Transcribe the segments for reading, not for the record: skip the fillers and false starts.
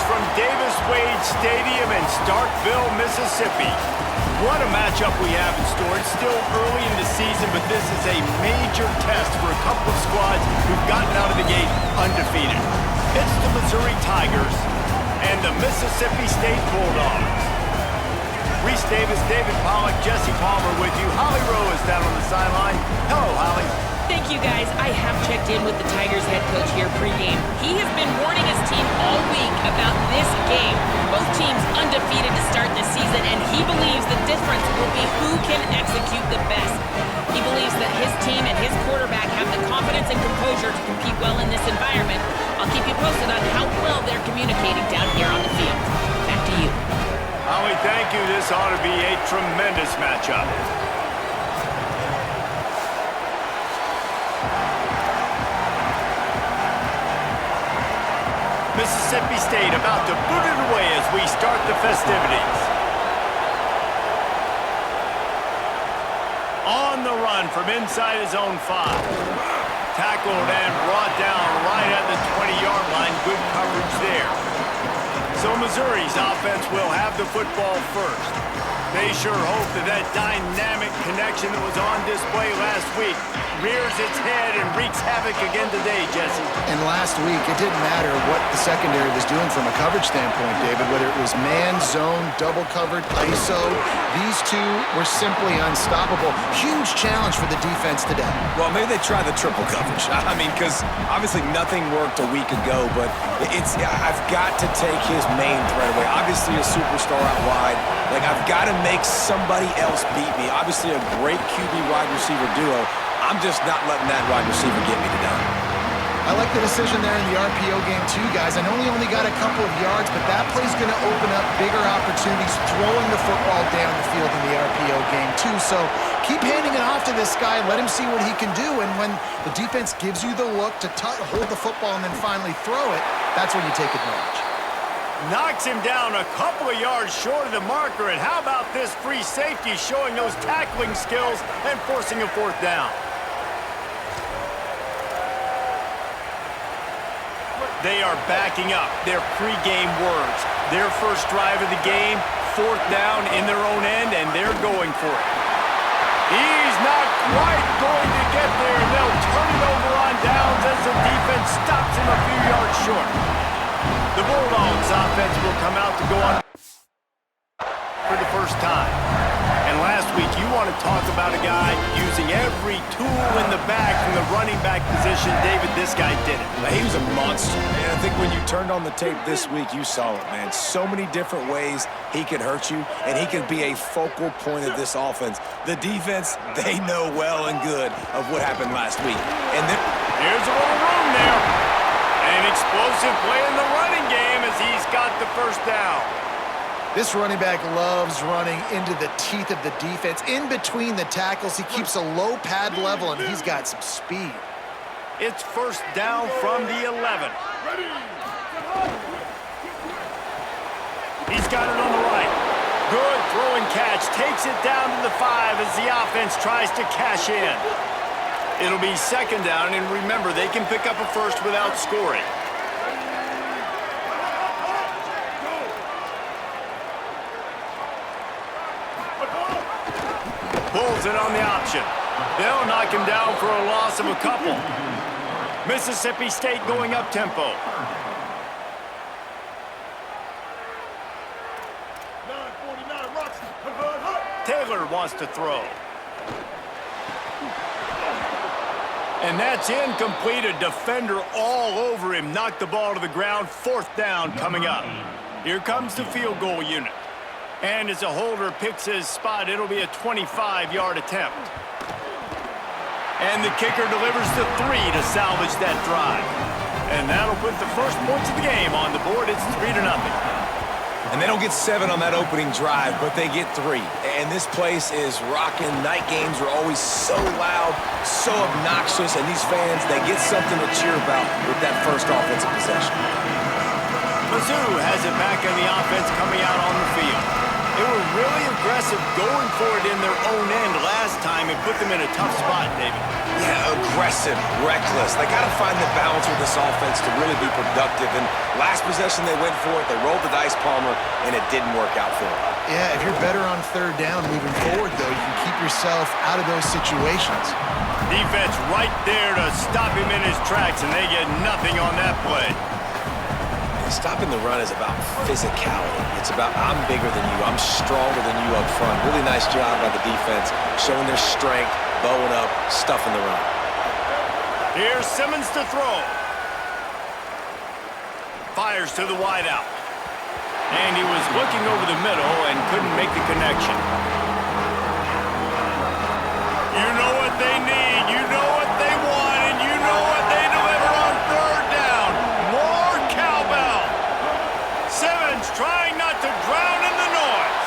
from Davis-Wade Stadium in Starkville, Mississippi. What a matchup we have in store. It's still early in the season, but this is a major test for a couple of squads who've gotten out of the gate undefeated. It's the Missouri Tigers and the Mississippi State Bulldogs. Reese Davis, David Pollack, Jesse Palmer with you. Holly Rowe is down on the sideline. Hello, Holly. Thank you, guys. I have checked in with the Tigers head coach here pregame. He has been warning his team all week about this game. Both teams undefeated to start this season, and he believes the difference will be who can execute the best. He believes that his team and his quarterback have the confidence and composure to compete well in this environment. I'll keep you posted on how well they're communicating down here on the field. Back to you. Holly, thank you. This ought to be a tremendous matchup. Mississippi State about to boot it away as we start the festivities. On the run from inside his own 5. Tackled and brought down right at the 20-yard line. Good coverage there. So Missouri's offense will have the football first. They sure hope that that dynamic connection that was on display last week rears its head and wreaks havoc again today, Jesse. And last week, it didn't matter what the secondary was doing from a coverage standpoint, David, whether it was man, zone, double covered, ISO. These two were simply unstoppable. Huge challenge for the defense today. Well, maybe they try the triple coverage. I mean, because obviously nothing worked a week ago, but I've got to take his main threat away. Obviously a superstar out wide. Like, I've got to make somebody else beat me. Obviously a great QB wide receiver duo. I'm just not letting that wide receiver get me today. I like the decision there in the RPO game too, guys. I know he only got a couple of yards, but that play's going to open up bigger opportunities throwing the football down the field in the RPO game too. So keep handing it off to this guy. Let him see what he can do. And when the defense gives you the look to hold the football and then finally throw it, that's when you take advantage. Knocks him down a couple of yards short of the marker. And how about this free safety showing those tackling skills and forcing a 4th down? They are backing up their pregame words. Their first drive of the game, 4th down in their own end, and they're going for it. He's not quite going to get there. They'll turn it over on downs as the defense stops him a few yards short. The Bulldogs offense will come out to go on for the first time. And last week, you want to talk about a guy using every tool in the bag from the running back position. David, this guy did it. He was a monster. And I think when you turned on the tape this week, you saw it, man. So many different ways he could hurt you, and he could be a focal point of this offense. The defense, they know well and good of what happened last week. And then here's a little room there. An explosive play in the running game as he's got the first down. This running back loves running into the teeth of the defense. In between the tackles, he keeps a low pad level, and he's got some speed. It's 1st down from the 11. He's got it on the right. Good throwing catch. Takes it down to the 5 as the offense tries to cash in. It'll be 2nd down, and remember, they can pick up a first without scoring. Pulls it on the option. They'll knock him down for a loss of a couple. Mississippi State going up tempo. Taylor wants to throw. And that's incomplete. A defender all over him. Knocked the ball to the ground. 4th down coming up. Here comes the field goal unit. And as a holder picks his spot, it'll be a 25-yard attempt. And the kicker delivers the 3 to salvage that drive. And that'll put the first points of the game on the board. It's 3-0. And they don't get 7 on that opening drive, but they get 3. And this place is rocking. Night games are always so loud, so obnoxious, and these fans, they get something to cheer about with that first offensive possession. Mizzou has it back on the offense coming out on the field. They were really aggressive going for it in their own end last time. It put them in a tough spot, David. Yeah, aggressive, reckless. They got to find the balance with this offense to really be productive. And last possession, they went for it. They rolled the dice, Palmer, and it didn't work out for them. Yeah, if you're better on third down moving forward, though, you can keep yourself out of those situations. Defense right there to stop him in his tracks, and they get nothing on that play. Stopping the run is about physicality. It's about I'm bigger than you, I'm stronger than you up front. Really nice job by the defense, showing their strength, bowing up, stuffing the run. Here's Simmons to throw. Fires to the wideout. And he was looking over the middle and couldn't make the connection. You know what they need, you know what they want, and you know what they deliver on third down. More cowbell. Simmons trying not to drown in the noise.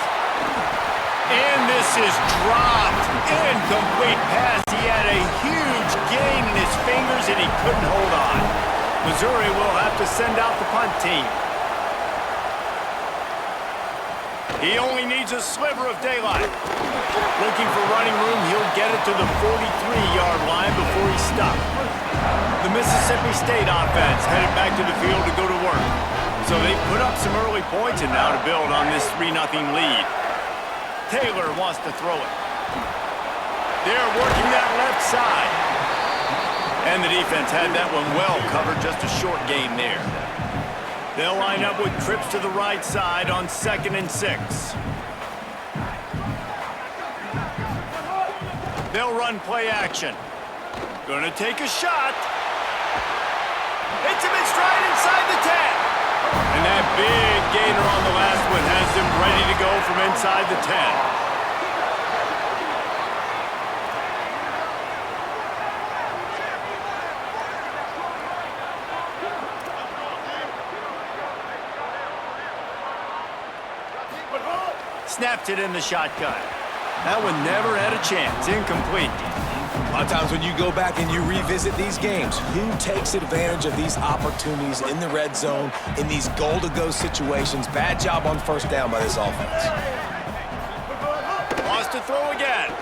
And this is dropped. Incomplete pass. He had a huge gain in his fingers and he couldn't hold on. Missouri will have to send out the punt team. He only needs a sliver of daylight. Looking for running room, he'll get it to the 43-yard line before he's stopped. The Mississippi State offense headed back to the field to go to work. So they put up some early points and now to build on this 3-0 lead. Taylor wants to throw it. They're working that left side. And the defense had that one well covered, just a short gain there. They'll line up with trips to the right side on 2nd and 6. They'll run play action. Gonna take a shot. Hits him in stride inside the 10. And that big gainer on the last one has them ready to go from inside the 10. Snapped it in the shotgun. That one never had a chance. Incomplete. A lot of times when you go back and you revisit these games, who takes advantage of these opportunities in the red zone, in these goal-to-go situations? Bad job on first down by this offense. Wants to throw again.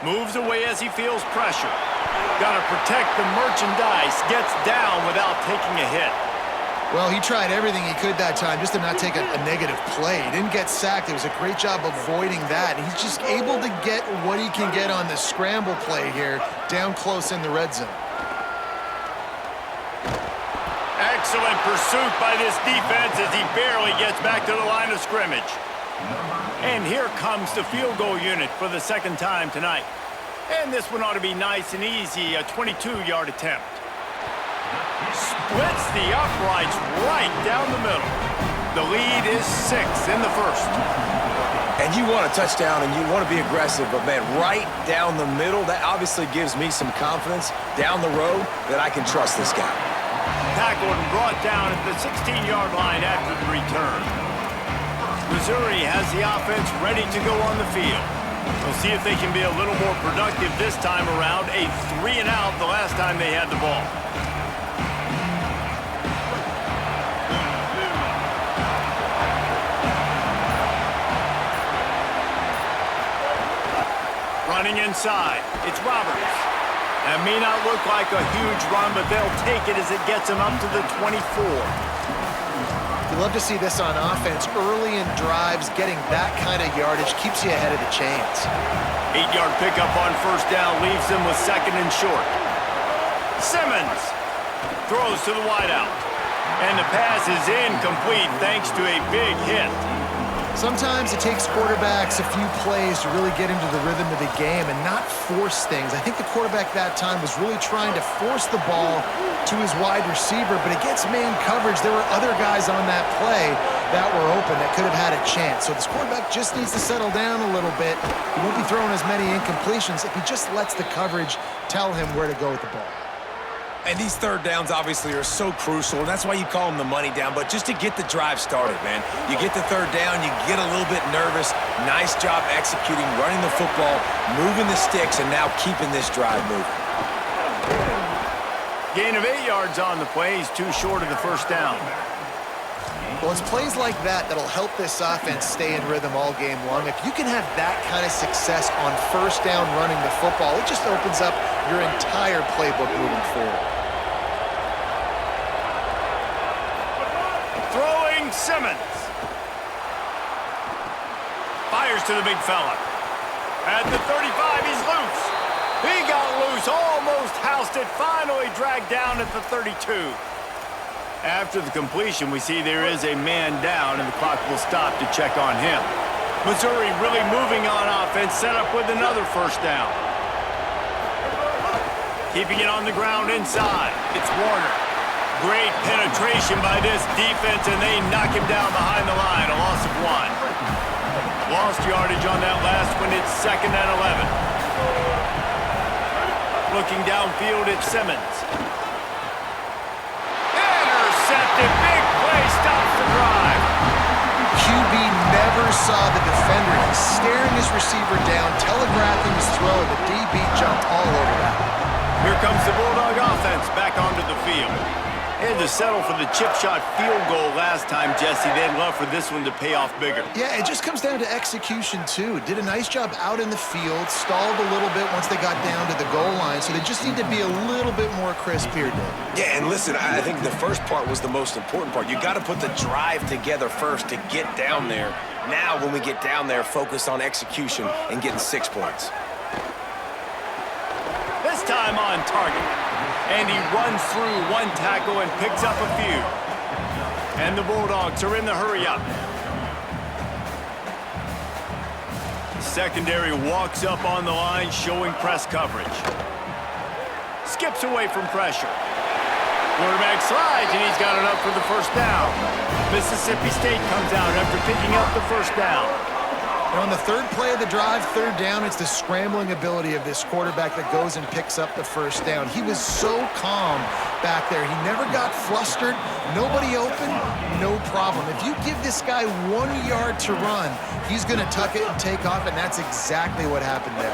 Moves away as he feels pressure. Got to protect the merchandise. Gets down without taking a hit. Well, he tried everything he could that time just to not take a negative play. He didn't get sacked. It was a great job avoiding that. And he's just able to get what he can get on the scramble play here, down close in the red zone. Excellent pursuit by this defense as he barely gets back to the line of scrimmage. And here comes the field goal unit for the second time tonight. And this one ought to be nice and easy, a 22-yard attempt. Splits the uprights right down the middle. The lead is 6 in the first. And you want a touchdown and you want to be aggressive, but man, right down the middle, that obviously gives me some confidence down the road that I can trust this guy. Tackled and brought down at the 16-yard line after the return. Missouri has the offense ready to go on the field. We'll see if they can be a little more productive this time around. A 3-and-out the last time they had the ball. Running inside, it's Roberts. That may not look like a huge run, but they'll take it as it gets them up to the 24. You love to see this on offense. Early in drives, getting that kind of yardage keeps you ahead of the chains. 8-yard pickup on first down leaves them with 2nd and short. Simmons throws to the wideout. And the pass is incomplete thanks to a big hit. Sometimes it takes quarterbacks a few plays to really get into the rhythm of the game and not force things. I think the quarterback that time was really trying to force the ball to his wide receiver, but against man coverage, there were other guys on that play that were open that could have had a chance. So this quarterback just needs to settle down a little bit. He won't be throwing as many incompletions if he just lets the coverage tell him where to go with the ball. And these third downs obviously are so crucial, and that's why you call them the money down. But just to get the drive started, man, you get the third down, you get a little bit nervous. Nice job executing, running the football, moving the sticks, and now keeping this drive moving. Gain of 8 yards on the play. He's too short of the first down. Well, it's plays like that that'll help this offense stay in rhythm all game long. If you can have that kind of success on first down running the football, it just opens up your entire playbook moving forward. Throwing Simmons. Fires to the big fella. At the 35, he's loose. He got loose, almost housed it, finally dragged down at the 32. After the completion, we see there is a man down, and the clock will stop to check on him. Missouri really moving on offense, set up with another first down. Keeping it on the ground inside. It's Warner. Great penetration by this defense, and they knock him down behind the line, a loss of 1. Lost yardage on that last one. It's 2nd and 11. Looking downfield at Simmons. Intercepted. Big play. Stops the drive. QB never saw the defender. He's staring his receiver down, telegraphing his throw, and the DB jumped all over that. Here comes the Bulldog offense back onto the field. And to settle for the chip shot field goal last time, Jesse, they'd love for this one to pay off bigger. Yeah, it just comes down to execution, too. Did a nice job out in the field, stalled a little bit once they got down to the goal line, so they just need to be a little bit more crisp here, Dave. Yeah, and listen, I think the first part was the most important part. You got to put the drive together first to get down there. Now, when we get down there, focus on execution and getting 6 points. This time on target. And he runs through one tackle and picks up a few. And the Bulldogs are in the hurry-up. Secondary walks up on the line, showing press coverage. Skips away from pressure. Quarterback slides, and he's got it up for the first down. Mississippi State comes out after picking up the first down. And on the third play of the drive, third down, it's the scrambling ability of this quarterback that goes and picks up the first down. He was so calm back there. He never got flustered. Nobody open, no problem. If you give this guy 1 yard to run, he's going to tuck it and take off, and that's exactly what happened there.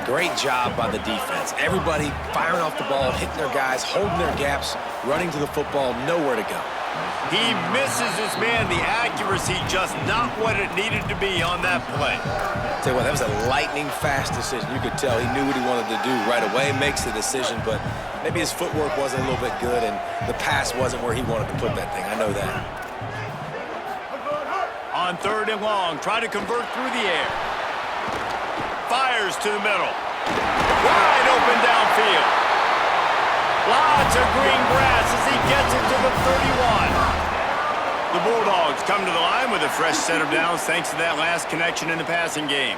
Great job by the defense. Everybody firing off the ball, hitting their guys, holding their gaps, running to the football, nowhere to go. He misses his man. The accuracy just not what it needed to be on that play. Tell you what, that was a lightning-fast decision. You could tell he knew what he wanted to do right away, makes the decision, but maybe his footwork wasn't a little bit good, and the pass wasn't where he wanted to put that thing. I know that. On 3rd and long, try to convert through the air. Fires to the middle. Wide open downfield. Lots of green grass as he gets it to the 31. The Bulldogs come to the line with a fresh set of downs thanks to that last connection in the passing game.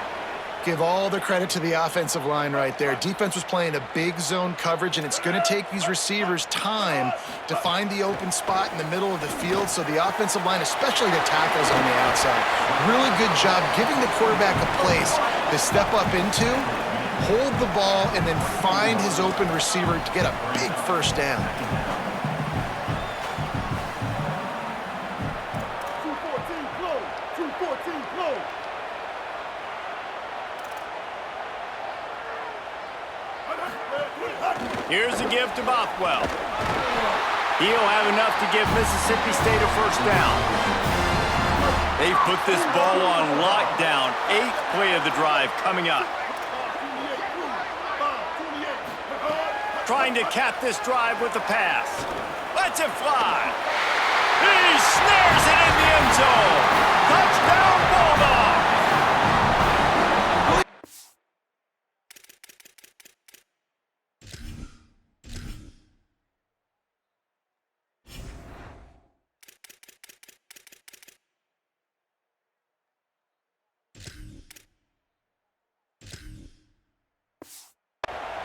Give all the credit to the offensive line right there. Defense was playing a big zone coverage, and it's going to take these receivers time to find the open spot in the middle of the field. So the offensive line, especially the tackles on the outside, really good job giving the quarterback a place to step up into, hold the ball, and then find his open receiver to get a big first down. Here's a give to Bothwell. He'll have enough to give Mississippi State a first down. They've put this ball on lockdown. 8th play of the drive coming up. Trying to cap this drive with the pass. Lets it fly. He snares it in the end zone. Touchdown, Bulldogs!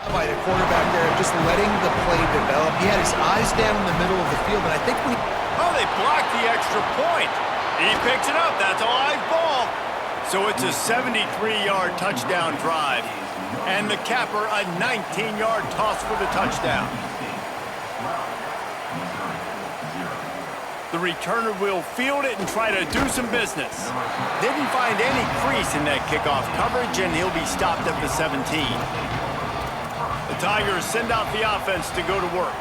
By the quarterback there, just letting the play develop. He had his eyes down in the middle of the field, and I think Oh, they blocked the extra point. He picks it up. That's a live ball. So it's a 73-yard touchdown drive. And the capper, a 19-yard toss for the touchdown. The returner will field it and try to do some business. Didn't find any crease in that kickoff coverage, and he'll be stopped at the 17. The Tigers send out the offense to go to work.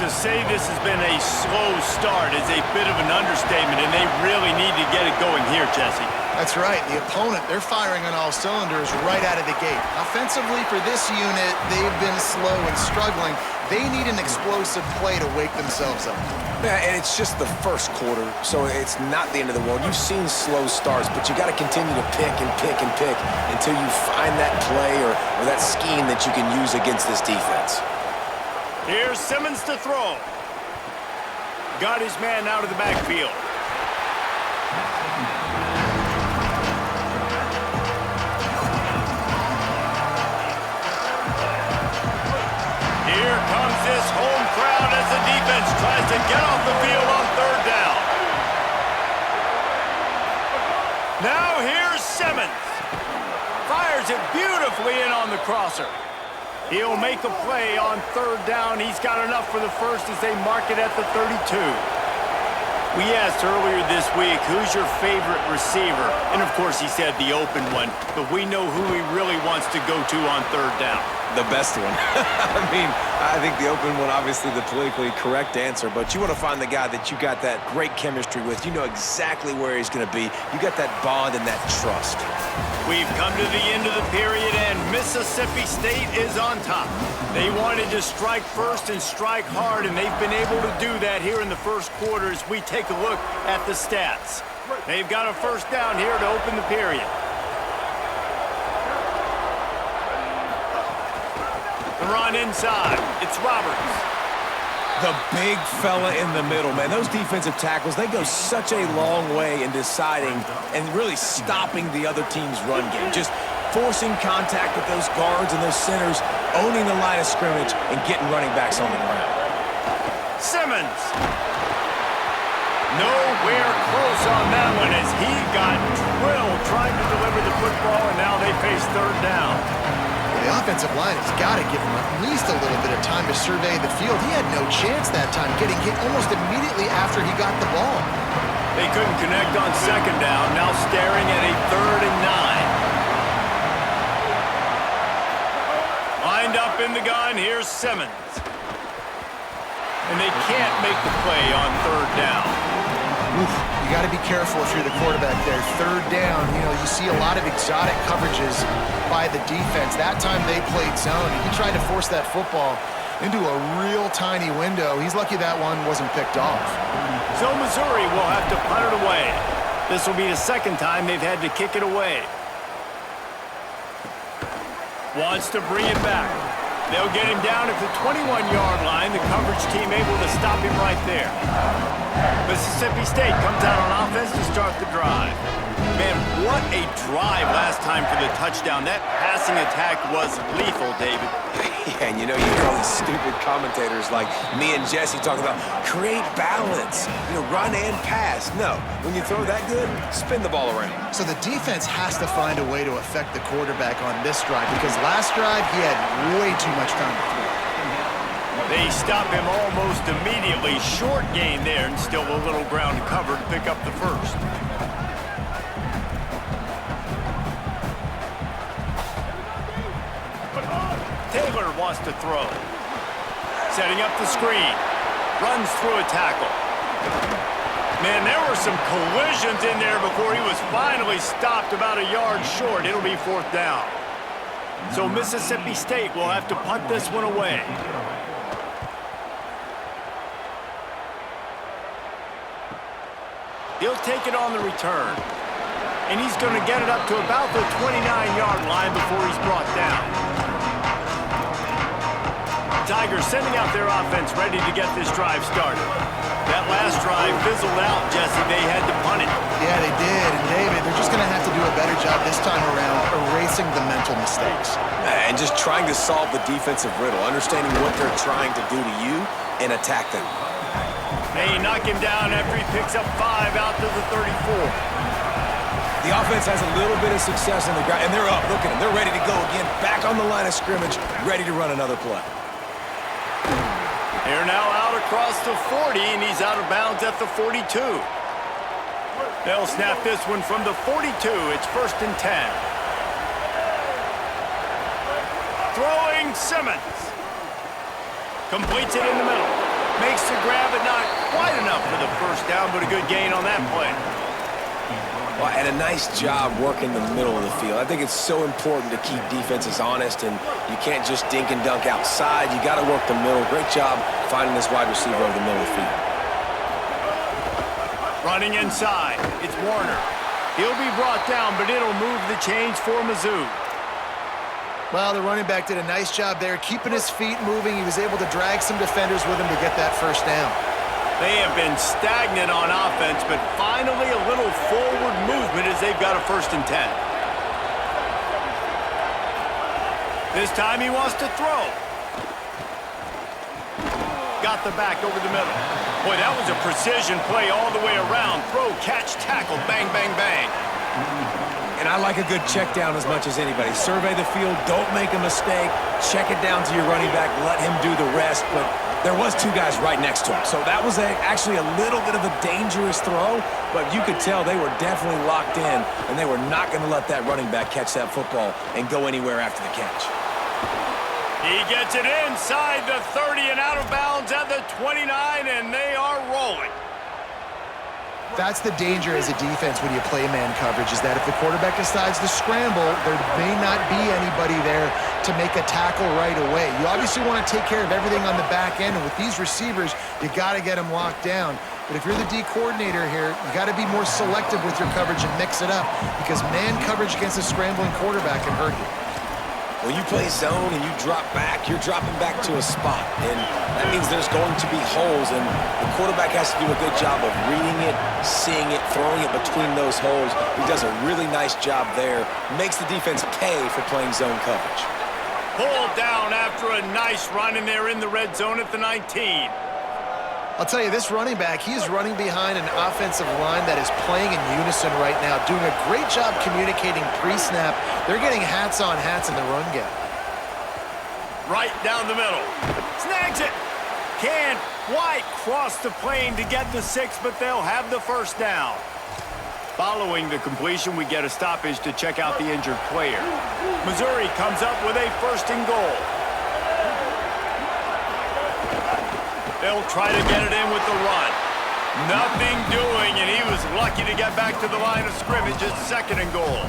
To say this has been a slow start is a bit of an understatement, and they really need to get it going here, Jesse. That's right. The opponent, they're firing on all cylinders right out of the gate. Offensively, for this unit, they've been slow and struggling. They need an explosive play to wake themselves up. Yeah, and it's just the first quarter, so it's not the end of the world. You've seen slow starts, but you got to continue to pick and pick and pick until you find that play or that scheme that you can use against this defense. Here's Simmons to throw. Got his man out of the backfield. Here comes this home crowd as the defense tries to get off the field on third down. Now here's Simmons. Fires it beautifully in on the crosser. He'll make a play on third down. He's got enough for the first as they mark it at the 32. We asked earlier this week, who's your favorite receiver? And of course he said the open one, but we know who he really wants to go to on third down. The best one. I mean, I think the open one, obviously the politically correct answer, but you want to find the guy that you got that great chemistry with. You know exactly where he's going to be. You got that bond and that trust. We've come to the end of the period, and Mississippi State is on top. They wanted to strike first and strike hard, and they've been able to do that here in the first quarter as we take a look at the stats. They've got a first down here to open the period. The run inside. It's Roberts. The big fella in the middle, man. Those defensive tackles, they go such a long way in deciding and really stopping the other team's run game. Just forcing contact with those guards and those centers, owning the line of scrimmage, and getting running backs on the ground. Simmons. Nowhere close on that one as he got drilled trying to deliver the football, and now they face third down. The offensive line has got to give him at least a little bit of time to survey the field. He had no chance that time, getting hit almost immediately after he got the ball. They couldn't connect on second down, now staring at a 3rd and 9. Lined up in the gun, here's Simmons. And they can't make the play on third down. Oof, you got to be careful if you're the quarterback there. Third down, you see a lot of exotic coverages by the defense. That time they played zone, and he tried to force that football into a real tiny window. He's lucky that one wasn't picked off. So Missouri will have to punt it away. This will be the second time they've had to kick it away. Wants to bring it back. They'll get him down at the 21-yard line. The coverage team able to stop him right there. Mississippi State comes out on offense to start the drive. Man, what a drive last time for the touchdown. That passing attack was lethal, David. Yeah, and you hear all these stupid commentators like me and Jesse talking about create balance, run and pass. No, when you throw that good, spin the ball around. So the defense has to find a way to affect the quarterback on this drive because last drive he had way too much time to throw. They stop him almost immediately. Short gain there and still a little ground to cover to pick up the first. Taylor wants to throw. Setting up the screen. Runs through a tackle. Man, there were some collisions in there before he was finally stopped about a yard short. It'll be 4th down. So Mississippi State will have to punt this one away. He'll take it on the return. And he's going to get it up to about the 29-yard line before he's brought down. Tigers sending out their offense ready to get this drive started. That last drive fizzled out, Jesse. They had to punt it. Yeah, they did. And David, they're just going to have to do a better job this time around erasing the mental mistakes. And just trying to solve the defensive riddle, understanding what they're trying to do to you and attack them. They knock him down after he picks up 5 out to the 34. The offense has a little bit of success on the ground, and they're up. Look at them. They're ready to go again, back on the line of scrimmage, ready to run another play. They're now out across the 40, and he's out of bounds at the 42. They'll snap this one from the 42. It's 1st and 10. Throwing Simmons. Completes it in the middle. Makes the grab, but not quite enough for the first down, but a good gain on that play. Well, and a nice job working the middle of the field. I think it's so important to keep defenses honest, and you can't just dink and dunk outside. You got to work the middle. Great job finding this wide receiver over the middle of the field. Running inside, it's Warner. He'll be brought down, but it'll move the chains for Mizzou. Well, the running back did a nice job there, keeping his feet moving. He was able to drag some defenders with him to get that first down. They have been stagnant on offense, but finally a little forward movement as they've got a 1st and 10. This time he wants to throw. Got the back over the middle. Boy, that was a precision play all the way around. Throw, catch, tackle, bang, bang, bang. And I like a good check down as much as anybody. Survey the field, don't make a mistake. Check it down to your running back, let him do the rest. But there was 2 guys right next to him. So that was actually a little bit of a dangerous throw, but you could tell they were definitely locked in, and they were not going to let that running back catch that football and go anywhere after the catch. He gets it inside the 30 and out of bounds at the 29, and they are rolling. That's the danger as a defense when you play man coverage, is that if the quarterback decides to scramble, there may not be anybody there to make a tackle right away. You obviously want to take care of everything on the back end, and with these receivers, you got to get them locked down. But if you're the D coordinator here, you got to be more selective with your coverage and mix it up, because man coverage against a scrambling quarterback can hurt you. When you play zone and you drop back, you're dropping back to a spot. And that means there's going to be holes, and the quarterback has to do a good job of reading it, seeing it, throwing it between those holes. He does a really nice job there. Makes the defense pay for playing zone coverage. Pulled down after a nice run, and they're in the red zone at the 19. I'll tell you, this running back, he is running behind an offensive line that is playing in unison right now, doing a great job communicating pre-snap. They're getting hats on hats in the run game. Right down the middle. Snags it. Can't quite cross the plane to get the 6, but they'll have the first down. Following the completion, we get a stoppage to check out the injured player. Missouri comes up with a 1st and goal. They'll try to get it in with the run. Nothing doing, and he was lucky to get back to the line of scrimmage at 2nd and goal.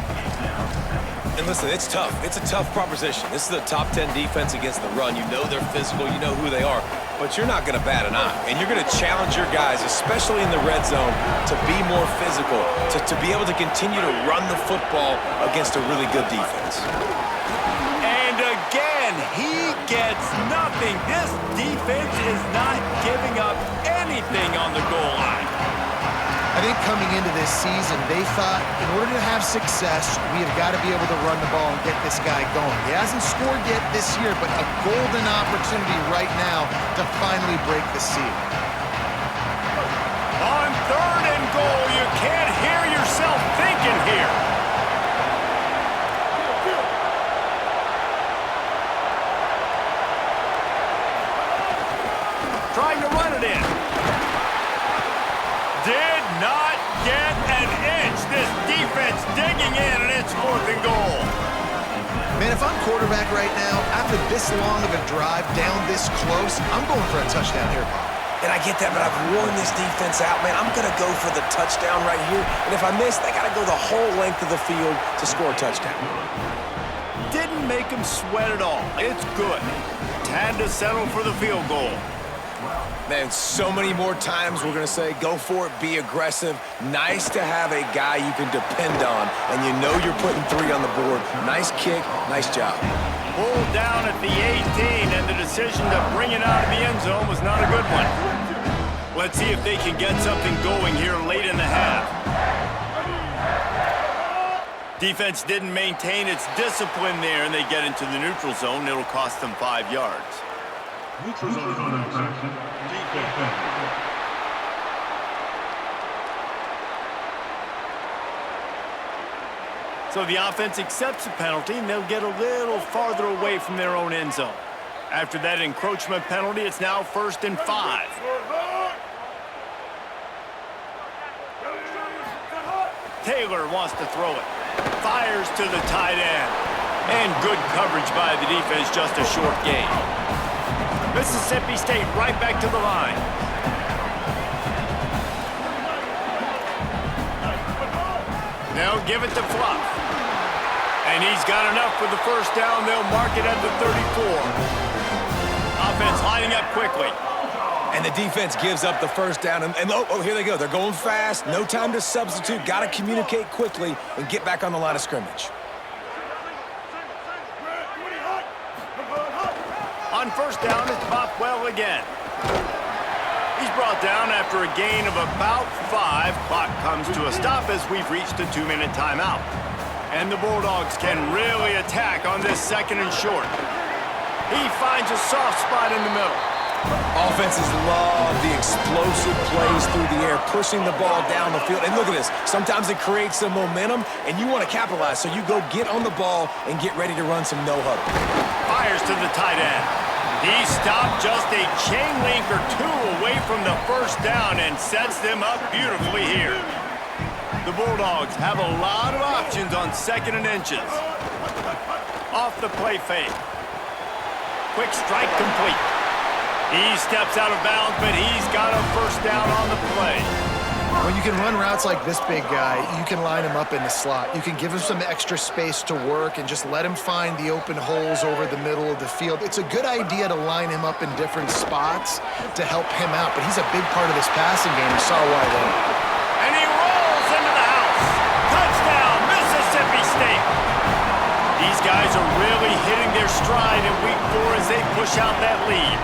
And listen, it's tough. It's a tough proposition. This is a top 10 defense against the run. You know they're physical. You know who they are. But you're not going to bat an eye. And you're going to challenge your guys, especially in the red zone, to be more physical, to be able to continue to run the football against a really good defense. And again, he gets nothing. This defense is not giving up anything on the goal line. I think coming into this season, they thought in order to have success, we have got to be able to run the ball and get this guy going. He hasn't scored yet this year, but a golden opportunity right now to finally break the seal. On 3rd and goal, you can't hear yourself thinking here. Trying to run it in. Did not get an inch. This defense digging in, and it's 4th and goal. Man, if I'm quarterback right now, after this long of a drive down this close, I'm going for a touchdown here, Bob. And I get that, but I've worn this defense out, man. I'm going to go for the touchdown right here. And if I miss, they got to go the whole length of the field to score a touchdown. Didn't make him sweat at all. It's good. Had to settle for the field goal. Man, so many more times we're going to say, go for it, be aggressive. Nice to have a guy you can depend on, and you know you're putting 3 on the board. Nice kick, nice job. Pulled down at the 18, and the decision to bring it out of the end zone was not a good one. Let's see if they can get something going here late in the half. Defense didn't maintain its discipline there, and they get into the neutral zone. It'll cost them 5 yards. Neutral zone action. Defense. So the offense accepts the penalty, and they'll get a little farther away from their own end zone. After that encroachment penalty, it's now 1st and 5. Taylor wants to throw it. Fires to the tight end. And good coverage by the defense, just a short gain. Mississippi State right back to the line. They'll give it to Fluff. And he's got enough for the first down. They'll mark it at the 34. Offense lining up quickly. And the defense gives up the first down. And oh, here they go. They're going fast. No time to substitute. Got to communicate quickly and get back on the line of scrimmage. On first down, it's Bothwell again. He's brought down after a gain of about 5. Clock comes to a stop as we've reached a 2-minute timeout. And the Bulldogs can really attack on this second and short. He finds a soft spot in the middle. Offenses love the explosive plays through the air, pushing the ball down the field. And look at this. Sometimes it creates some momentum, and you want to capitalize. So you go get on the ball and get ready to run some no-huddle. Fires to the tight end. He stopped just a chain link or 2 away from the first down and sets them up beautifully here. The Bulldogs have a lot of options on second and inches. Off the play fake. Quick strike complete. He steps out of bounds, but he's got a first down on the play. When you can run routes like this big guy, you can line him up in the slot. You can give him some extra space to work and just let him find the open holes over the middle of the field. It's a good idea to line him up in different spots to help him out, but he's a big part of this passing game. You saw why there. And he rolls into the house. Touchdown, Mississippi State. These guys are really hitting their stride in week 4 as they push out that lead.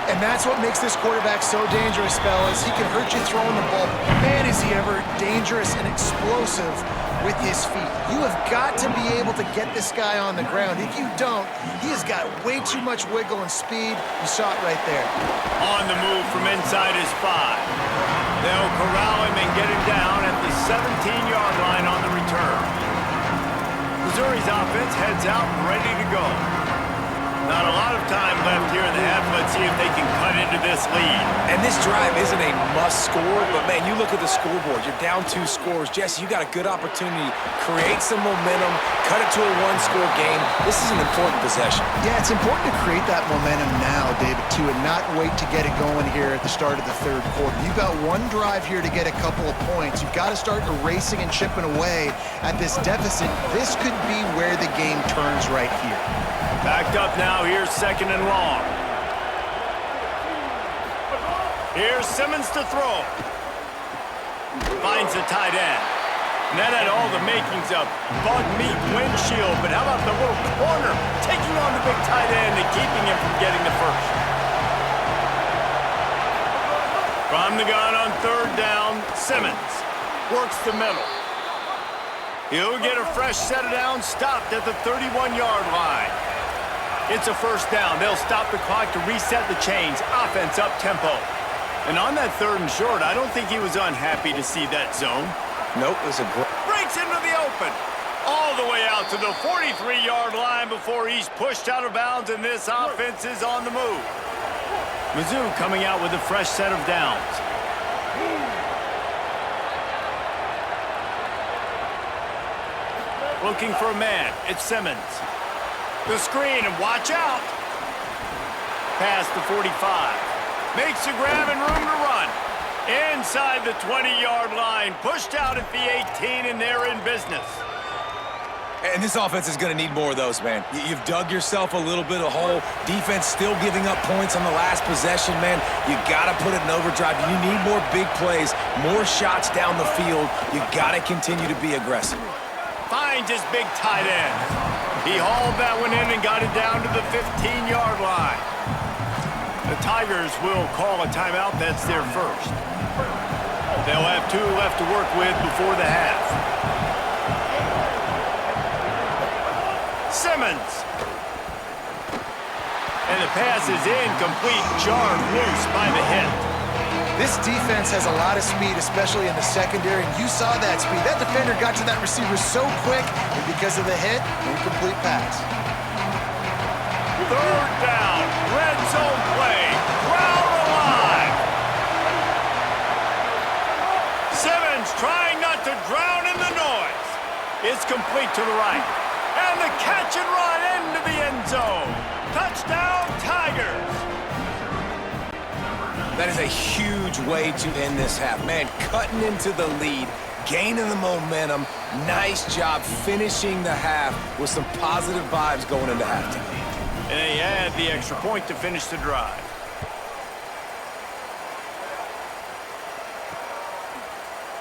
And that's what makes this quarterback so dangerous, fellas. He can hurt you throwing the ball. Man, is he ever dangerous and explosive with his feet. You have got to be able to get this guy on the ground. If you don't, he has got way too much wiggle and speed. You saw it right there. On the move from inside his 5. They'll corral him and get him down at the 17-yard line on the return. Missouri's offense heads out ready to go. Not a lot of time left here in the half. Let's see if they can cut into this lead. And this drive isn't a must score, but man, you look at the scoreboard. You're down 2 scores. Jesse, you got a good opportunity. Create some momentum. Cut it to a 1-score game. This is an important possession. Yeah, it's important to create that momentum now, David, too, and not wait to get it going here at the start of the 3rd quarter. You've got 1 drive here to get a couple of points. You've got to start erasing and chipping away at this deficit. This could be where the game turns right here. Backed up now, here's 2nd and long. Here's Simmons to throw. Finds the tight end. And that had all the makings of bug meat windshield, but how about the little corner taking on the big tight end and keeping him from getting the first? From the gun on 3rd down, Simmons works the middle. He'll get a fresh set of downs, stopped at the 31-yard line. It's a first down. They'll stop the clock to reset the chains. Offense up tempo. And on that 3rd and short, I don't think he was unhappy to see that zone. Nope, it was a Breaks into the open. All the way out to the 43-yard line before he's pushed out of bounds, and this offense is on the move. Mizzou coming out with a fresh set of downs. Looking for a man. It's Simmons. The screen, and watch out. Past the 45. Makes a grab and room to run. Inside the 20-yard line. Pushed out at the 18, and they're in business. And this offense is going to need more of those, man. You've dug yourself a little bit of hole. Defense still giving up points on the last possession, man. You got to put it in overdrive. You need more big plays, more shots down the field. You got to continue to be aggressive. Finds his big tight end. He hauled that one in and got it down to the 15-yard line. The Tigers will call a timeout. That's their first. They'll have 2 left to work with before the half. Simmons. And the pass is incomplete, jarred loose by the hit. This defense has a lot of speed, especially in the secondary. You saw that speed. That defender got to that receiver so quick, and because of the hit, incomplete pass. 3rd down, red zone play, crowd alive. Simmons trying not to drown in the noise. It's complete to the right. And the catch and run, and into the end zone. Touchdown, Tigers! That is a huge way to end this half. Man, cutting into the lead, gaining the momentum. Nice job finishing the half with some positive vibes going into halftime. And they add the extra point to finish the drive.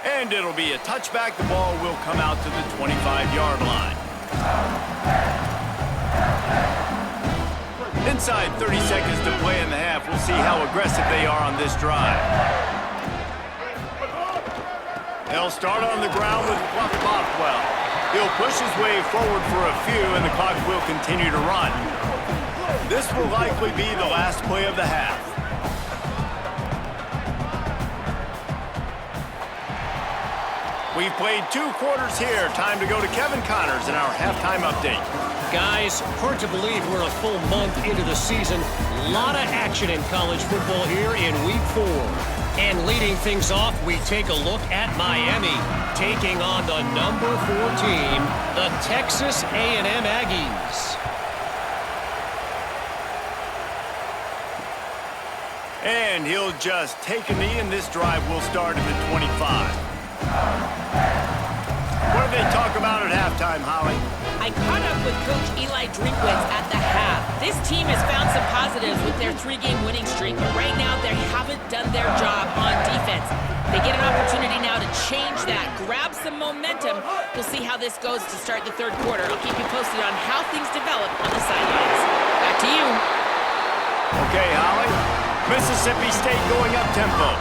And it'll be a touchback. The ball will come out to the 25-yard line. Inside 30 seconds to play in the half. We'll see how aggressive they are on this drive. They'll start on the ground with Bothwell. He'll push his way forward for a few, and the clock will continue to run. This will likely be the last play of the half. We've played 2 quarters here. Time to go to Kevin Connors in our halftime update. Guys, hard to believe we're a full month into the season. A lot of action in college football here in Week 4. And leading things off, we take a look at Miami, taking on the number 4 team, the Texas A&M Aggies. And he'll just take a knee, and this drive will start at the 25. What did they talk about at halftime, Holly? I caught up with Coach Eli Drinkwitz at the half. This team has found some positives with their 3-game winning streak, but right now they haven't done their job on defense. They get an opportunity now to change that, grab some momentum. We'll see how this goes to start the 3rd quarter. I'll keep you posted on how things develop on the sidelines. Back to you. Okay, Holly. Mississippi State going up-tempo.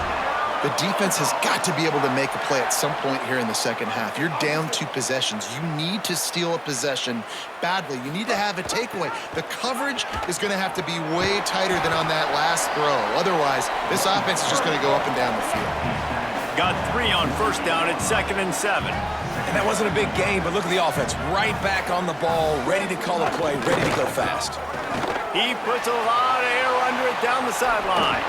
The defense has got to be able to make a play at some point here in the second half. You're down 2 possessions. You need to steal a possession badly. You need to have a takeaway. The coverage is going to have to be way tighter than on that last throw. Otherwise, this offense is just going to go up and down the field. Got 3 on first down at 2nd and 7. And that wasn't a big gain, but look at the offense. Right back on the ball, ready to call a play, ready to go fast. He puts a lot of air under it down the sideline.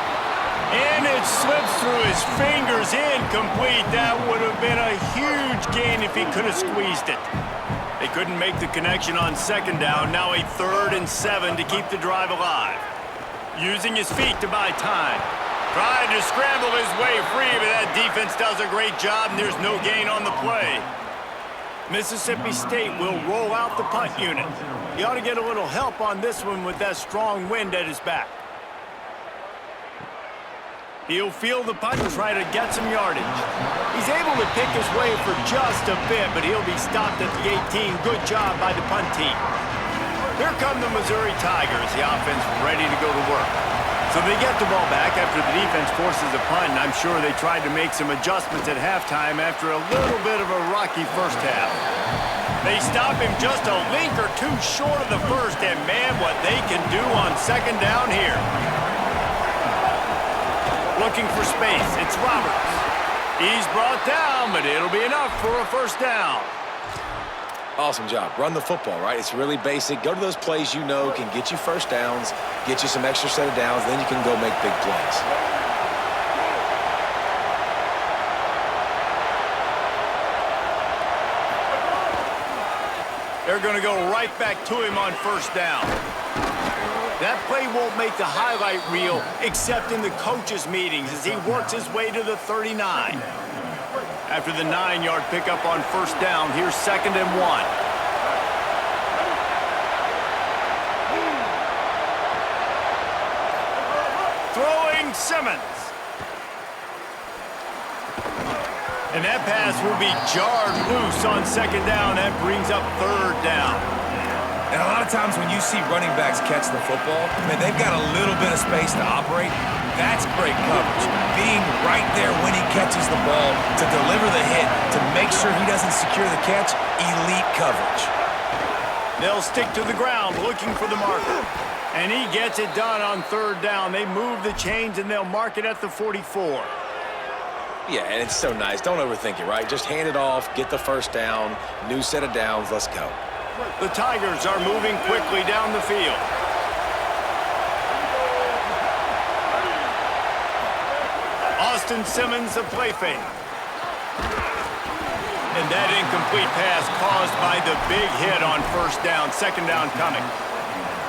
And it slips through his fingers, incomplete. That would have been a huge gain if he could have squeezed it. They couldn't make the connection on 2nd down. Now a 3rd and 7 to keep the drive alive. Using his feet to buy time. Trying to scramble his way free, but that defense does a great job, and there's no gain on the play. Mississippi State will roll out the punt unit. He ought to get a little help on this one with that strong wind at his back. He'll field the punt and try to get some yardage. He's able to pick his way for just a bit, but he'll be stopped at the 18. Good job by the punt team. Here come the Missouri Tigers. The offense ready to go to work. So they get the ball back after the defense forces a punt, and I'm sure they tried to make some adjustments at halftime after a little bit of a rocky first half. They stop him just a link or 2 short of the first, and man, what they can do on 2nd down here. Looking for space. It's Roberts. He's brought down, but it'll be enough for a first down. Awesome job. Run the football, right? It's really basic. Go to those plays you know can get you first downs, get you some extra set of downs, then you can go make big plays. They're going to go right back to him on first down. That play won't make the highlight reel except in the coaches' meetings as he works his way to the 39. After the 9-yard pickup on first down, here's 2nd and 1. Throwing Simmons. And that pass will be jarred loose on 2nd down. That brings up 3rd down. And a lot of times when you see running backs catch the football, man, they've got a little bit of space to operate. That's great coverage. Being right there when he catches the ball to deliver the hit, to make sure he doesn't secure the catch, elite coverage. They'll stick to the ground looking for the marker. And he gets it done on 3rd down. They move the chains and they'll mark it at the 44. Yeah, and it's so nice. Don't overthink it, right? Just hand it off, get the first down, new set of downs, let's go. The Tigers are moving quickly down the field. Austin Simmons, a play fake. And that incomplete pass caused by the big hit on first down. 2nd down coming.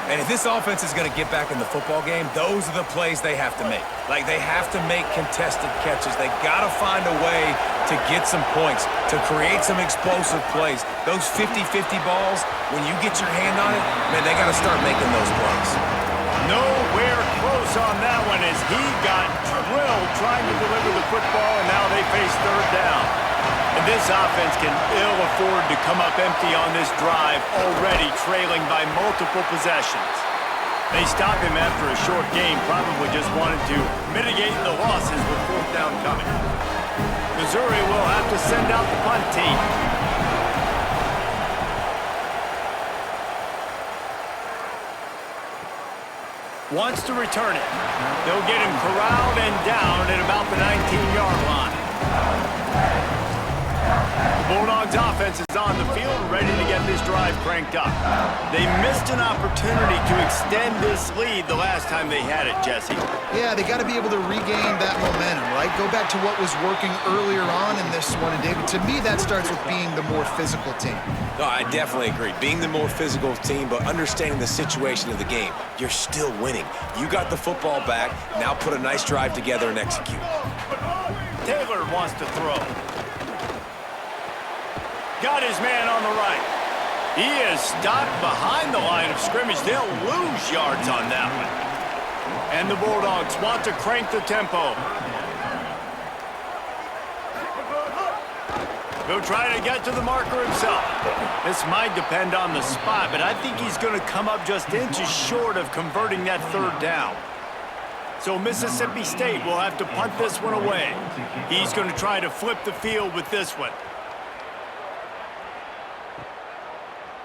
And if this offense is going to get back in the football game, those are the plays they have to make. Like, they have to make contested catches. They got to find a way to get some points, to create some explosive plays. Those 50-50 balls, when you get your hand on it, man, they got to start making those plays. Nowhere close on that one as he got drilled trying to deliver the football, and now they face third down. And this offense can ill afford to come up empty on this drive, already trailing by multiple possessions. They stop him after a short game, probably just wanted to mitigate the losses with fourth down coming. Missouri will have to send out the punt team. Wants to return it. They'll get him corralled and down at about the 19-yard line. The Bulldogs offense is on the field, ready to get this drive cranked up. They missed an opportunity to extend this lead the last time they had it, Jesse. Yeah, they got to be able to regain that momentum, right? Go back to what was working earlier on in this one. And, David, to me, that starts with being the more physical team. No, I definitely agree. Being the more physical team, but understanding the situation of the game. You're still winning. You got the football back. Now put a nice drive together and execute. Taylor wants to throw. Got his man on the right. He is stopped behind the line of scrimmage. They'll lose yards on that one. And the Bulldogs want to crank the tempo. He'll try to get to the marker himself. This might depend on the spot, but I think he's going to come up just inches short of converting that third down. So Mississippi State will have to punt this one away. He's going to try to flip the field with this one.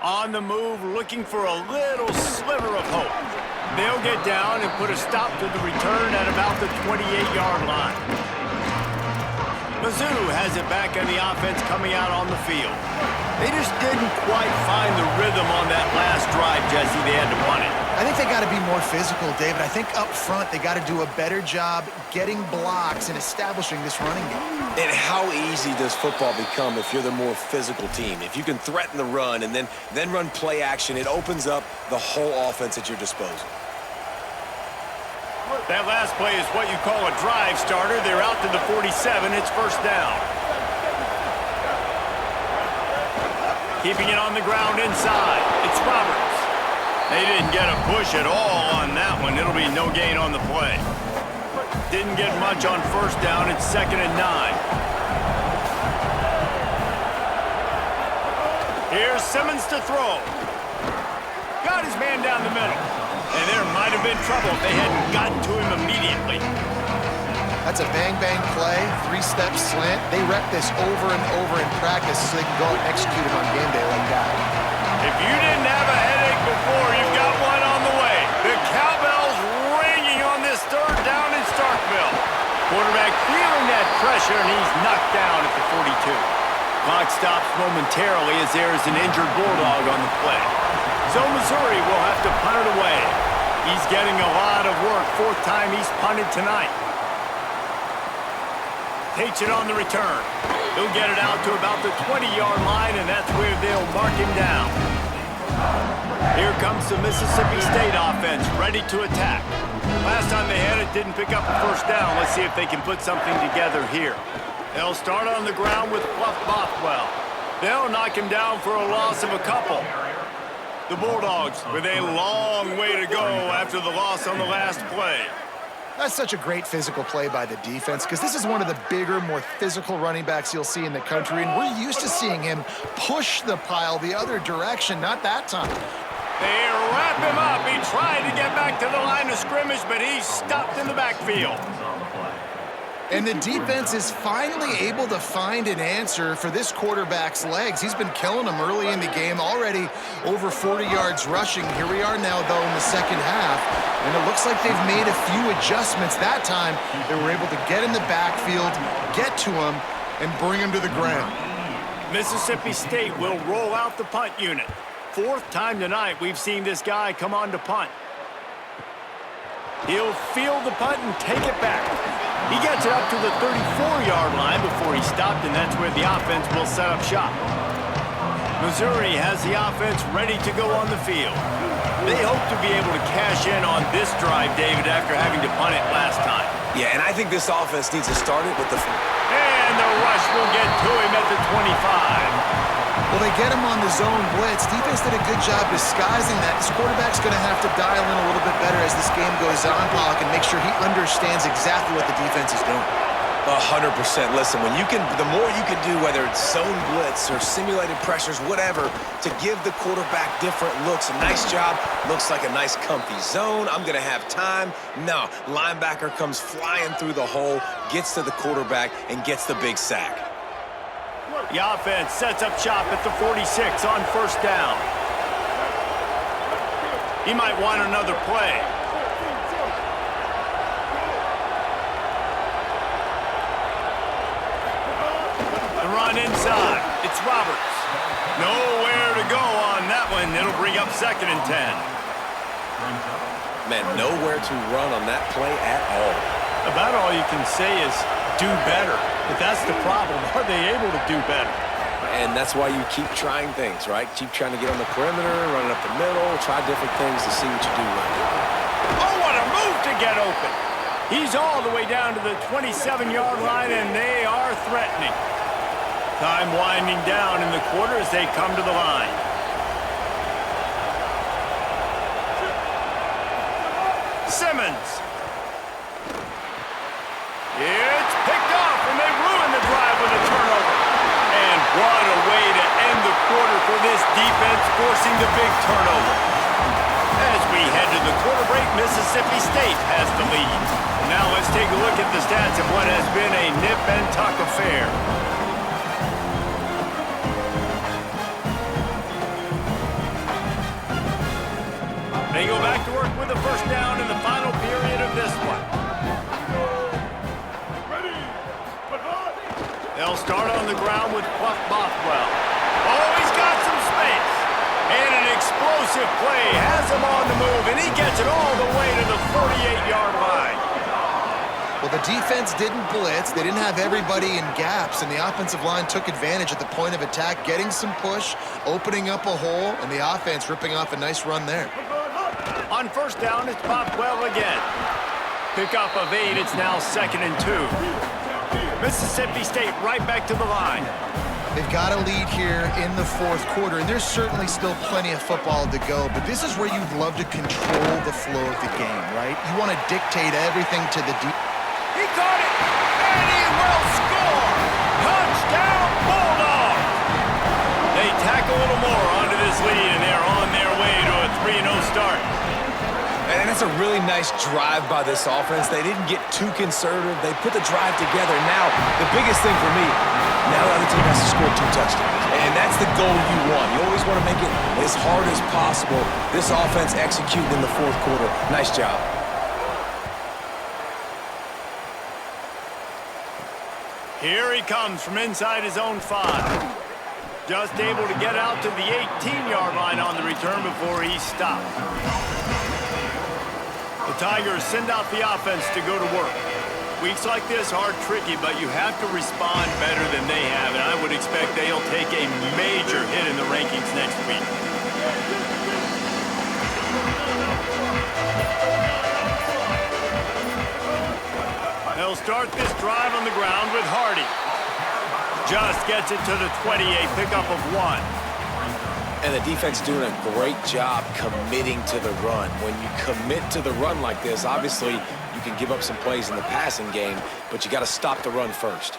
On the move, looking for a little sliver of hope. They'll get down and put a stop to the return at about the 28-yard line. Mizzou has it back on the offense coming out on the field. They just didn't quite find the rhythm on that last drive, Jesse. They had to punt it. I think they got to be more physical, David. I think up front they got to do a better job getting blocks and establishing this running game. And how easy does football become if you're the more physical team? If you can threaten the run and then run play action, it opens up the whole offense at your disposal. That last play is what you call a drive starter. They're out to the 47. It's first down. Keeping it on the ground inside. It's Roberts. They didn't get a push at all on that one. It'll be no gain on the play. Didn't get much on first down. It's 2nd and 9. Here's Simmons to throw. Got his man down the middle. And there might have been trouble if they hadn't gotten to him immediately. That's a bang-bang play, three-step slant. They rep this over and over in practice so they can go and execute it on game day like that. If you didn't have a headache before, you've got one on the way. The cowbell's ringing on this third down in Starkville. Quarterback feeling that pressure, and he's knocked down at the 42. Clock stops momentarily as there is an injured Bulldog on the play. So Missouri will have to punt it away. He's getting a lot of work. Fourth time he's punted tonight. Takes it on the return. He'll get it out to about the 20-yard line, and that's where they'll mark him down. Here comes the Mississippi State offense, ready to attack. Last time they had it, didn't pick up a first down. Let's see if they can put something together here. They'll start on the ground with Fluff Bothwell. They'll knock him down for a loss of a couple. The Bulldogs with a long way to go after the loss on the last play. That's such a great physical play by the defense because this is one of the bigger, more physical running backs you'll see in the country, and we're used to seeing him push the pile the other direction, not that time. They wrap him up. He tried to get back to the line of scrimmage, but he's stopped in the backfield. And the defense is finally able to find an answer for this quarterback's legs. He's been killing them early in the game, already over 40 yards rushing. Here we are now, though, in the second half, and it looks like they've made a few adjustments. That time, they were able to get in the backfield, get to him, and bring him to the ground. Mississippi State will roll out the punt unit. Fourth time tonight we've seen this guy come on to punt. He'll field the punt and take it back. He gets it up to the 34-yard line before he stopped, and that's where the offense will set up shop. Missouri has the offense ready to go on the field. They hope to be able to cash in on this drive, David, after having to punt it last time. Yeah, and I think this offense needs to start it with the... And the rush will get to him at the 25. Well, they get him on the zone blitz. Defense did a good job disguising that. This quarterback's going to have to dial in a little bit better as this game goes on, Pollock, and make sure he understands exactly what the defense is doing. 100%. Listen, the more you can do, whether it's zone blitz or simulated pressures, whatever, to give the quarterback different looks. A nice job. Looks like a nice comfy zone. I'm going to have time. No, linebacker comes flying through the hole, gets to the quarterback, and gets the big sack. The offense sets up shop at the 46 on first down. He might want another play. Run inside. It's Roberts. Nowhere to go on that one. It'll bring up 2nd and 10. Man, nowhere to run on that play at all. About all you can say is do better. But that's the problem. Are they able to do better? And that's why you keep trying things, right? Keep trying to get on the perimeter, running up the middle, try different things to see what you do right. Oh, what a move to get open. He's all the way down to the 27-yard line, and they are threatening. Time winding down in the quarter as they come to the line. Simmons. It's picked off, and they ruin the drive with a turnover. And what a way to end the quarter for this defense, forcing the big turnover. As we head to the quarter break, Mississippi State has the lead. Now let's take a look at the stats of what has been a nip and tuck affair. They go back to work with the first down in the final period of this one. They'll start on the ground with Buck Bothwell. Oh, he's got some space. And an explosive play has him on the move, and he gets it all the way to the 48-yard line. Well, the defense didn't blitz. They didn't have everybody in gaps, and the offensive line took advantage at the point of attack, getting some push, opening up a hole, and the offense ripping off a nice run there. On first down, it's Bothwell again. Pickup of 8, it's now 2nd and 2. Mississippi State right back to the line. They've got a lead here in the fourth quarter, and there's certainly still plenty of football to go, but this is where you'd love to control the flow of the game, right? You want to dictate everything to the deep. He caught it, and he will score! Touchdown, Bulldogs! They tack a little more onto this lead, and they're on their way to a 3-0 start. And that's a really nice drive by this offense. They didn't get too conservative. They put the drive together. Now, the biggest thing for me, now the other team has to score 2 touchdowns. And that's the goal you want. You always want to make it as hard as possible. This offense executed in the fourth quarter. Nice job. Here he comes from inside his own 5. Just able to get out to the 18-yard line on the return before he stopped. The Tigers send out the offense to go to work. Weeks like this are tricky, but you have to respond better than they have, and I would expect they'll take a major hit in the rankings next week. They'll start this drive on the ground with Hardy. Just gets it to the 28, pickup of 1. And the defense doing a great job committing to the run. When you commit to the run like this, obviously you can give up some plays in the passing game, but you got to stop the run first.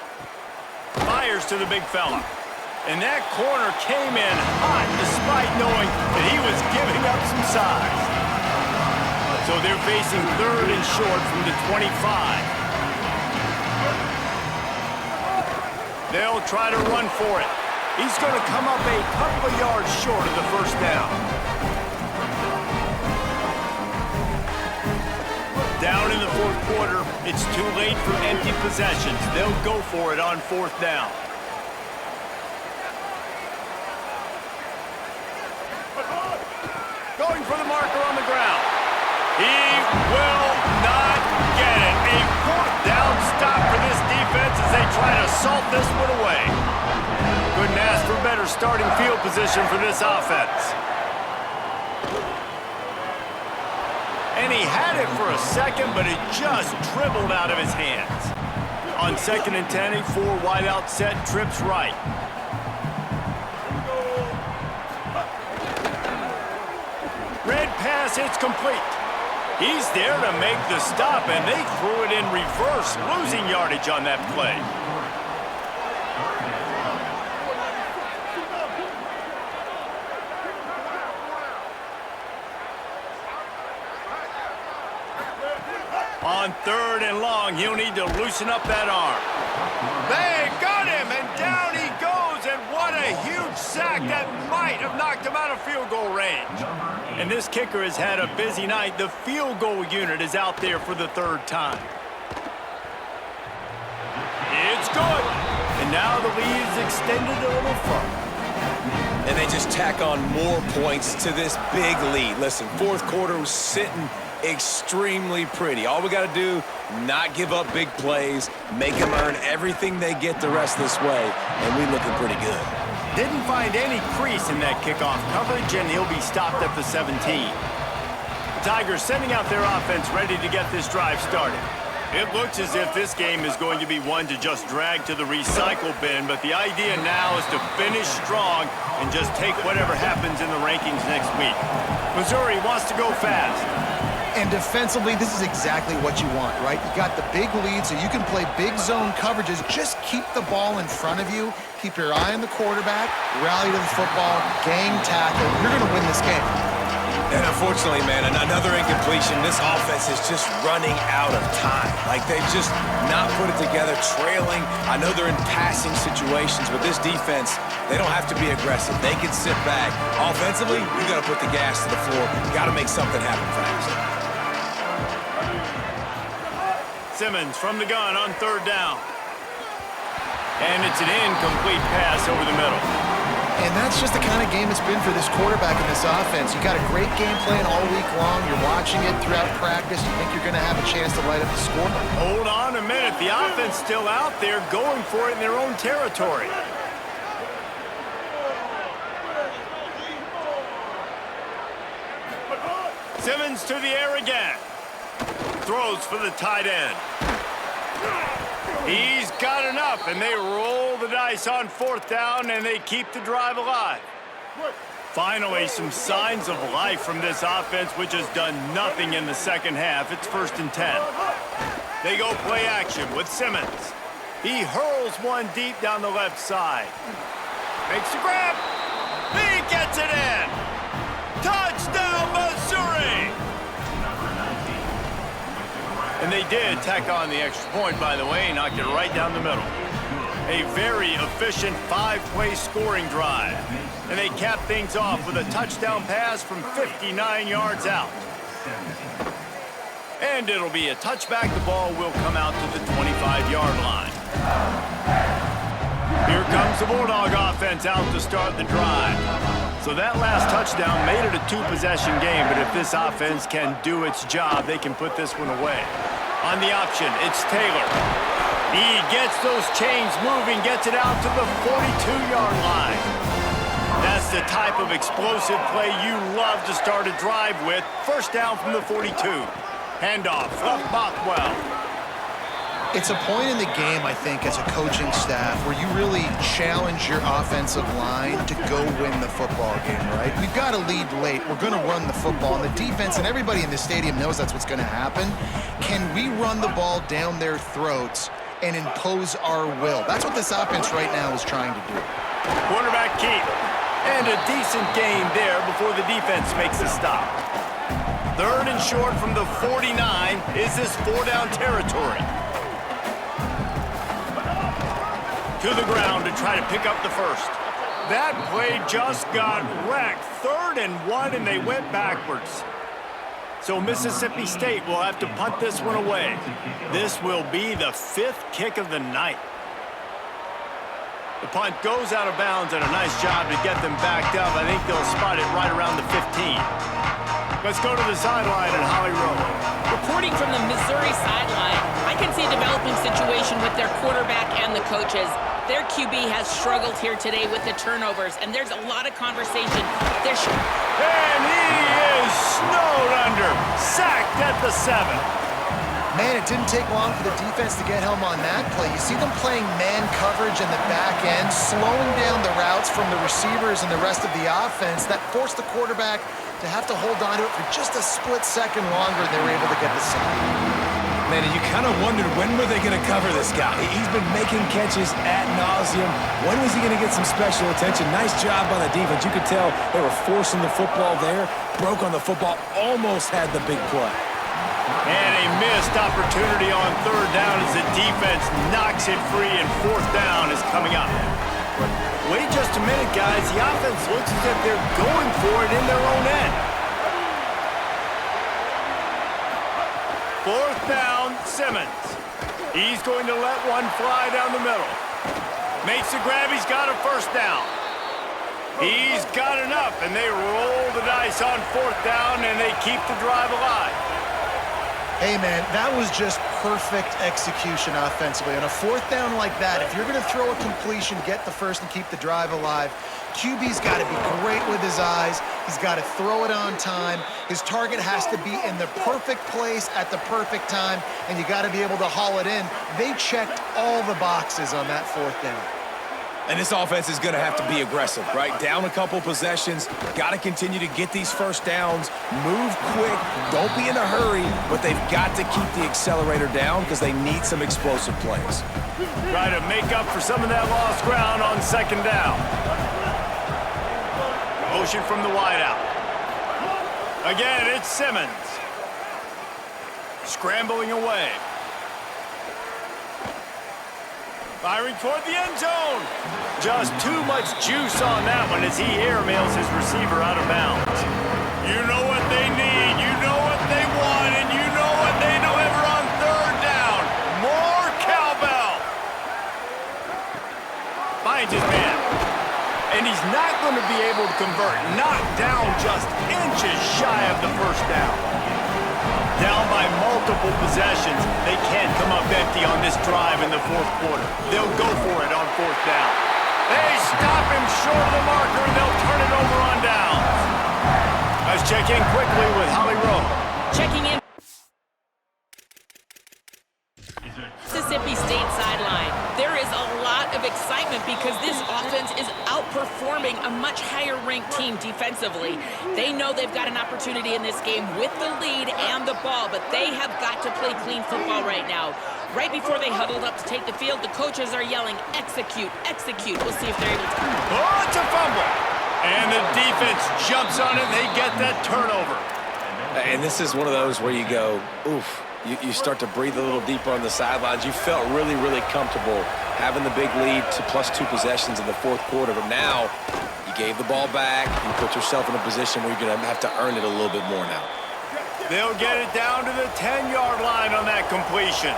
Fires to the big fella. And that corner came in hot despite knowing that he was giving up some size. So they're facing 3rd and short from the 25. They'll try to run for it. He's going to come up a couple of yards short of the first down. Down in the fourth quarter, it's too late for empty possessions. They'll go for it on 4th down. Going for the marker on the ground. He will not get it. A 4th down stop for this defense as they try to salt this one away. Couldn't ask for better starting field position for this offense. And he had it for a second, but it just dribbled out of his hands. On 2nd and 10, a 4-wideout set, trips right. Red pass, it's complete. He's there to make the stop, and they threw it in reverse, losing yardage on that play. On 3rd and long, he'll need to loosen up that arm. They got him, and down he goes, and what a huge sack that might have knocked him out of field goal range. And this kicker has had a busy night. The field goal unit is out there for the 3rd time. It's good, and now the lead is extended a little further. And they just tack on more points to this big lead. Listen, 4th quarter was sitting extremely pretty. All we got to do, not give up big plays, make them earn everything they get the rest of this way, and we looking pretty good. Didn't find any crease in that kickoff coverage, and he'll be stopped at the 17. The Tigers sending out their offense ready to get this drive started. It looks as if this game is going to be one to just drag to the recycle bin, but the idea now is to finish strong and just take whatever happens in the rankings next week. Missouri wants to go fast. And defensively, this is exactly what you want, right? You got the big lead, so you can play big zone coverages. Just keep the ball in front of you. Keep your eye on the quarterback. Rally to the football. Gang tackle. You're going to win this game. And unfortunately, man, another incompletion. This offense is just running out of time. Like, they've just not put it together, trailing. I know they're in passing situations, but this defense, they don't have to be aggressive. They can sit back. Offensively, you got to put the gas to the floor. You got to make something happen fast. Simmons from the gun on 3rd down. And it's an incomplete pass over the middle. And that's just the kind of game it's been for this quarterback in this offense. You got a great game plan all week long. You're watching it throughout practice. You think you're going to have a chance to light up the score? Hold on a minute. The offense still out there going for it in their own territory. Simmons to the air again. Throws for the tight end. He's got enough, and they roll the dice on 4th down, and they keep the drive alive. Finally, some signs of life from this offense, which has done nothing in the 2nd half. It's 1st and 10. They go play action with Simmons. He hurls one deep down the left side. Makes the grab. He gets it in. Touchdown, Missouri! And they did tack on the extra point, by the way, knocked it right down the middle. A very efficient 5-play scoring drive. And they cap things off with a touchdown pass from 59 yards out. And it'll be a touchback. The ball will come out to the 25-yard line. Here comes the Bulldog offense out to start the drive. So that last touchdown made it a 2-possession game, but if this offense can do its job, they can put this one away. On the option, it's Taylor. He gets those chains moving, gets it out to the 42-yard line. That's the type of explosive play you love to start a drive with. 1st down from the 42. Handoff, left Bothwell. It's a point in the game, I think, as a coaching staff where you really challenge your offensive line to go win the football game, right? We've got to lead late. We're going to run the football. And the defense and everybody in the stadium knows that's what's going to happen. Can we run the ball down their throats and impose our will? That's what this offense right now is trying to do. Quarterback keep. And a decent gain there before the defense makes a stop. 3rd and short from the 49. Is this 4-down territory? To the ground to try to pick up the first. That play just got wrecked. 3rd and 1, and they went backwards. So Mississippi State will have to punt this one away. This will be the 5th kick of the night. The punt goes out of bounds, and a nice job to get them backed up. I think they'll spot it right around the 15. Let's go to the sideline at Holly Rowe. Reporting from the Missouri sideline, I can see a developing situation with their quarterback and the coaches. Their QB has struggled here today with the turnovers, and there's a lot of conversation. And he is snowed under. Sacked at the 7. Man, it didn't take long for the defense to get home on that play. You see them playing man coverage in the back end, slowing down the routes from the receivers and the rest of the offense. That forced the quarterback to have to hold on to it for just a split second longer. They were able to get the sack. Man, you kind of wondered when were they going to cover this guy. He's been making catches ad nauseum. When was he going to get some special attention? Nice job by the defense. You could tell they were forcing the football there, broke on the football, almost had the big play. And a missed opportunity on 3rd down as the defense knocks it free, and 4th down is coming up. Wait just a minute, guys. The offense looks as if they're going for it in their own end. 4th down, Simmons. He's going to let one fly down the middle. Makes the grab. He's got a 1st down. He's got enough, and they roll the dice on 4th down, and they keep the drive alive. Hey, man, that was just perfect execution offensively. On a 4th down like that, if you're going to throw a completion, get the 1st and keep the drive alive, QB's got to be great with his eyes. He's got to throw it on time. His target has to be in the perfect place at the perfect time, and you got to be able to haul it in. They checked all the boxes on that 4th down. And this offense is going to have to be aggressive, right? Down a couple possessions, got to continue to get these 1st downs, move quick, don't be in a hurry, but they've got to keep the accelerator down because they need some explosive plays. Try to make up for some of that lost ground on 2nd down. Motion from the wideout. Again, it's Simmons. Scrambling away. Firing toward the end zone. Just too much juice on that one as he airmails his receiver out of bounds. You know what they need, you know what they want, and you know what they deliver on 3rd down. More cowbell. Finds his man. And he's not going to be able to convert. Knocked down just inches shy of the 1st down. Down by multiple possessions. They can't come up empty on this drive in the 4th quarter. They'll go for it on 4th down. They stop him short of the marker, and they'll turn it over on downs. Let's check in quickly with Holly Rowe. Checking in. Mississippi State sideline. There is a lot of excitement because this offense is outperforming a much higher-ranked team defensively. They know they've got an opportunity in this game with the lead and the ball, but they have got to play clean football right now. Right before they huddled up to take the field, the coaches are yelling, execute, execute. We'll see if they're able to. Oh, it's a fumble. And the defense jumps on it, and they get that turnover. And this is one of those where you go, oof. You start to breathe a little deeper on the sidelines. You felt really, really comfortable having the big lead to +2 possessions in the 4th quarter. But now you gave the ball back. You put yourself in a position where you're going to have to earn it a little bit more now. They'll get it down to the 10-yard line on that completion.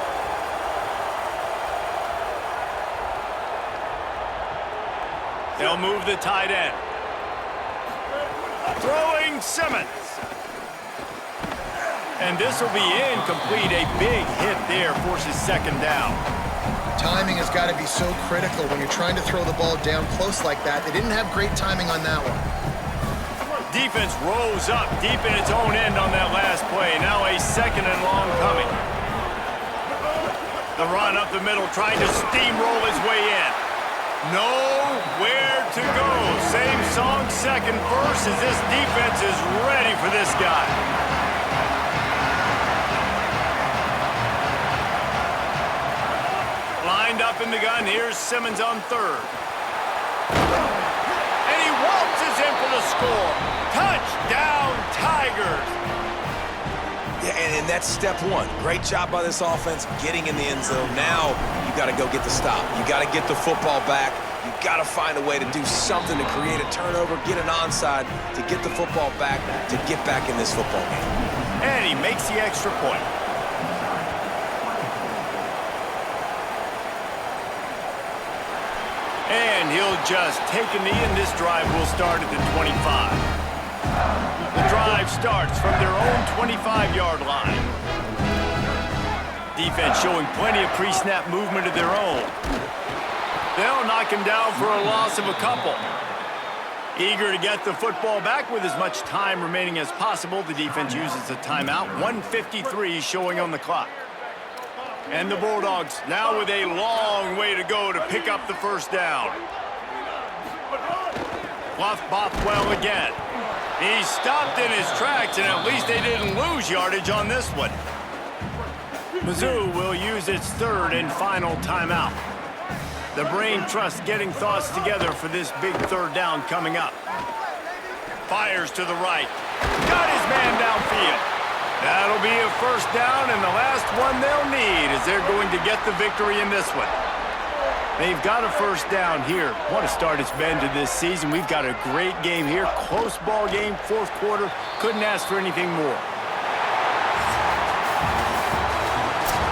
They'll move the tight end. Throwing Simmons. And this will be incomplete. A big hit there forces 2nd down. Timing has got to be so critical when you're trying to throw the ball down close like that. They didn't have great timing on that one. Defense rose up deep in its own end on that last play. Now a 2nd and long coming. The run up the middle, trying to steamroll his way in. Nowhere to go. Same song, 2nd verse, as this defense is ready for this guy. Lined up in the gun. Here's Simmons on 3rd. And he waltzes in for the score. Touchdown, Tigers. Yeah, and that's step 1. Great job by this offense getting in the end zone. Now you got to go get the stop. You got to get the football back. You got to find a way to do something to create a turnover, get an onside, to get the football back, to get back in this football game. And he makes the extra point. And he'll just take a knee, and this drive will start at the 25. The drive starts from their own 25-yard line. Defense showing plenty of pre-snap movement of their own. They'll knock him down for a loss of a couple. Eager to get the football back with as much time remaining as possible. The defense uses a timeout. 1:53 showing on the clock. And the Bulldogs now with a long way to go to pick up the first down. Bluff Bothwell again. He stopped in his tracks, and at least they didn't lose yardage on this one. Mizzou will use its third and final timeout. The brain trust getting thoughts together for this big third down coming up. Fires to the right. Got his man downfield. That'll be a first down, and the last one they'll need as they're going to get the victory in this one. They've got a first down here. What a start it's been to this season. We've got a great game here. Close ball game, fourth quarter. Couldn't ask for anything more.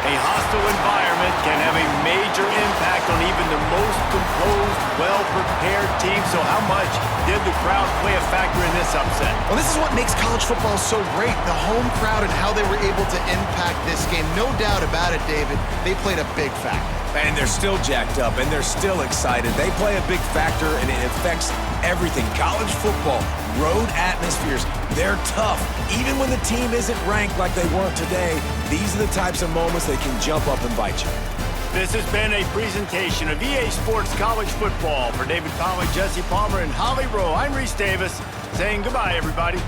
A hostile environment can have a major impact on even the most composed, well-prepared team. So how much did the crowd play a factor in this upset? Well, this is what makes college football so great, the home crowd and how they were able to impact this game. No doubt about it, David. They played a big factor. And they're still jacked up, and they're still excited. They play a big factor, and it affects everything. College football, road atmospheres, they're tough. Even when the team isn't ranked like they weren't today, these are the types of moments they can jump up and bite you. This has been a presentation of EA Sports College Football. For David Pollack, Jesse Palmer, and Holly Rowe, I'm Reese Davis saying goodbye, everybody.